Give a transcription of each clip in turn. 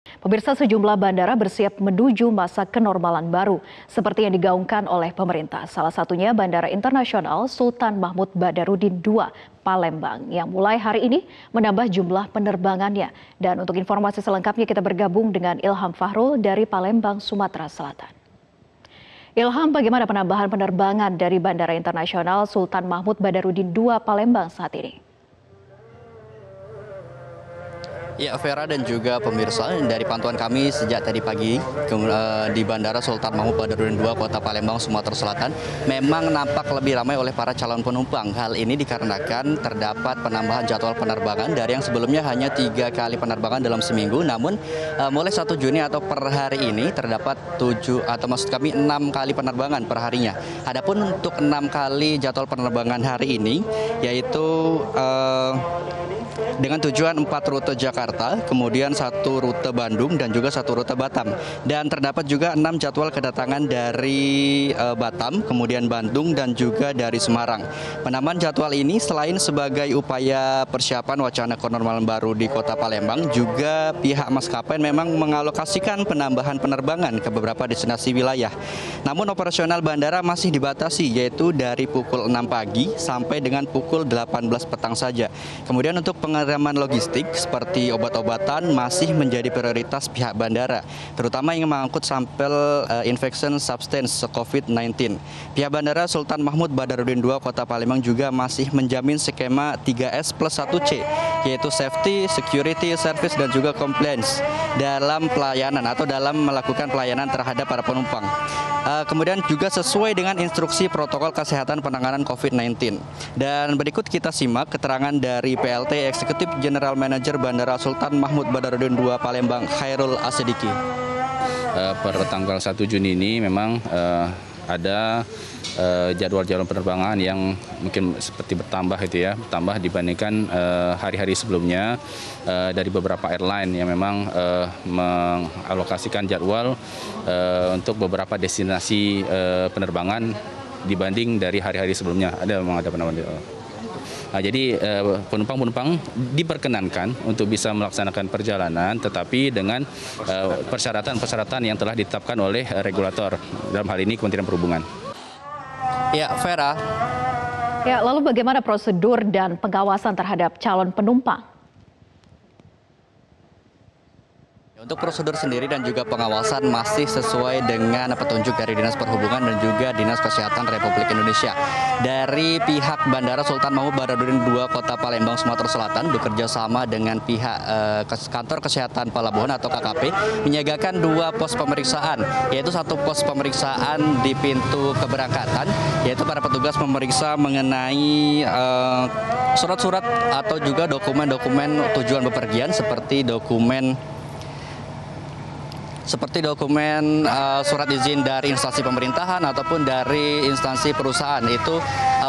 Pemirsa, sejumlah bandara bersiap menuju masa kenormalan baru seperti yang digaungkan oleh pemerintah. Salah satunya Bandara Internasional Sultan Mahmud Badarudin II Palembang yang mulai hari ini menambah jumlah penerbangannya. Dan untuk informasi selengkapnya kita bergabung dengan Ilham Fahrul dari Palembang, Sumatera Selatan. Ilham, bagaimana penambahan penerbangan dari Bandara Internasional Sultan Mahmud Badarudin II Palembang saat ini? Ya, Vera dan juga pemirsa, dari pantauan kami sejak tadi pagi di Bandara Sultan Mahmud Badarudin II Kota Palembang, Sumatera Selatan, memang nampak lebih ramai oleh para calon penumpang. Hal ini dikarenakan terdapat penambahan jadwal penerbangan dari yang sebelumnya hanya 3 kali penerbangan dalam seminggu, namun mulai 1 Juni atau per hari ini terdapat 6 kali penerbangan per harinya. Adapun untuk 6 kali jadwal penerbangan hari ini, yaitu dengan tujuan 4 rute Jakarta, kemudian 1 rute Bandung dan juga 1 rute Batam. Dan terdapat juga 6 jadwal kedatangan dari Batam, kemudian Bandung dan juga dari Semarang. Penambahan jadwal ini selain sebagai upaya persiapan wacana kenormalan baru di Kota Palembang, juga pihak maskapai memang mengalokasikan penambahan penerbangan ke beberapa destinasi wilayah. Namun operasional bandara masih dibatasi, yaitu dari pukul 6 pagi sampai dengan pukul 18 petang saja. Kemudian untuk pengiriman logistik seperti obat-obatan masih menjadi prioritas pihak bandara, terutama yang mengangkut sampel infection substance COVID-19. Pihak Bandara Sultan Mahmud Badarudin II Kota Palembang juga masih menjamin skema 3S plus 1C, yaitu safety, security, service, dan juga compliance dalam pelayanan atau dalam melakukan pelayanan terhadap para penumpang. Kemudian juga sesuai dengan instruksi protokol kesehatan penanganan COVID-19. Dan berikut kita simak keterangan dari PLT Eksekutif General Manager Bandara Sultan Mahmud Badarudin II Palembang, Khairul Asidiki. Per tanggal 1 Juni ini memang ada jadwal-jadwal penerbangan yang mungkin seperti bertambah bertambah dibandingkan hari-hari sebelumnya dari beberapa airline yang memang mengalokasikan jadwal untuk beberapa destinasi penerbangan dibanding dari hari-hari sebelumnya. Memang ada penambahan jadwal. Jadi penumpang-penumpang diperkenankan untuk bisa melaksanakan perjalanan, tetapi dengan persyaratan-persyaratan yang telah ditetapkan oleh regulator, dalam hal ini Kementerian Perhubungan. Ya, Vera. Ya, lalu bagaimana prosedur dan pengawasan terhadap calon penumpang? Untuk prosedur sendiri dan juga pengawasan masih sesuai dengan petunjuk dari Dinas Perhubungan dan juga Dinas Kesehatan Republik Indonesia. Dari pihak Bandara Sultan Mahmud Badarudin II Kota Palembang, Sumatera Selatan bekerja sama dengan pihak Kantor Kesehatan Pelabuhan atau KKP menyiagakan 2 pos pemeriksaan, yaitu 1 pos pemeriksaan di pintu keberangkatan, yaitu para petugas memeriksa mengenai surat-surat atau juga dokumen-dokumen tujuan bepergian seperti dokumen surat izin dari instansi pemerintahan ataupun dari instansi perusahaan. Itu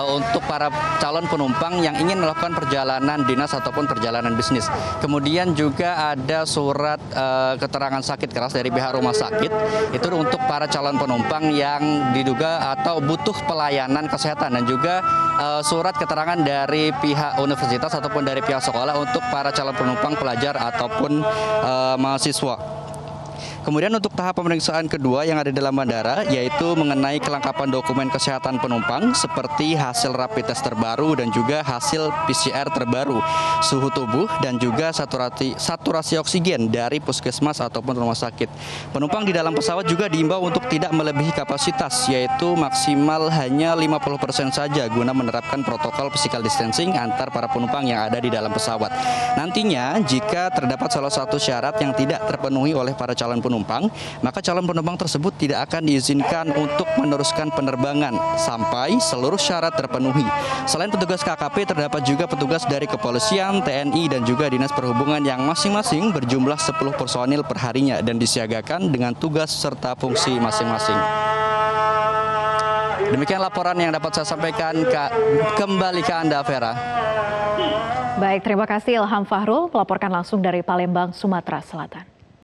untuk para calon penumpang yang ingin melakukan perjalanan dinas ataupun perjalanan bisnis. Kemudian juga ada surat keterangan sakit keras dari pihak rumah sakit. Itu untuk para calon penumpang yang diduga atau butuh pelayanan kesehatan, dan juga surat keterangan dari pihak universitas ataupun dari pihak sekolah untuk para calon penumpang pelajar ataupun mahasiswa. Kemudian untuk tahap pemeriksaan kedua yang ada dalam bandara, yaitu mengenai kelengkapan dokumen kesehatan penumpang seperti hasil rapid test terbaru dan juga hasil PCR terbaru, suhu tubuh, dan juga saturasi oksigen dari puskesmas ataupun rumah sakit. Penumpang di dalam pesawat juga diimbau untuk tidak melebihi kapasitas, yaitu maksimal hanya 50% saja guna menerapkan protokol physical distancing antar para penumpang yang ada di dalam pesawat. Nantinya jika terdapat salah satu syarat yang tidak terpenuhi oleh para calon penumpang, maka calon penumpang tersebut tidak akan diizinkan untuk meneruskan penerbangan sampai seluruh syarat terpenuhi. Selain petugas KKP, terdapat juga petugas dari kepolisian, TNI, dan juga Dinas Perhubungan yang masing-masing berjumlah 10 personil per harinya dan disiagakan dengan tugas serta fungsi masing-masing. Demikian laporan yang dapat saya sampaikan. Kembali ke Anda, Vera. Baik, terima kasih Ilham Fahrul melaporkan langsung dari Palembang, Sumatera Selatan.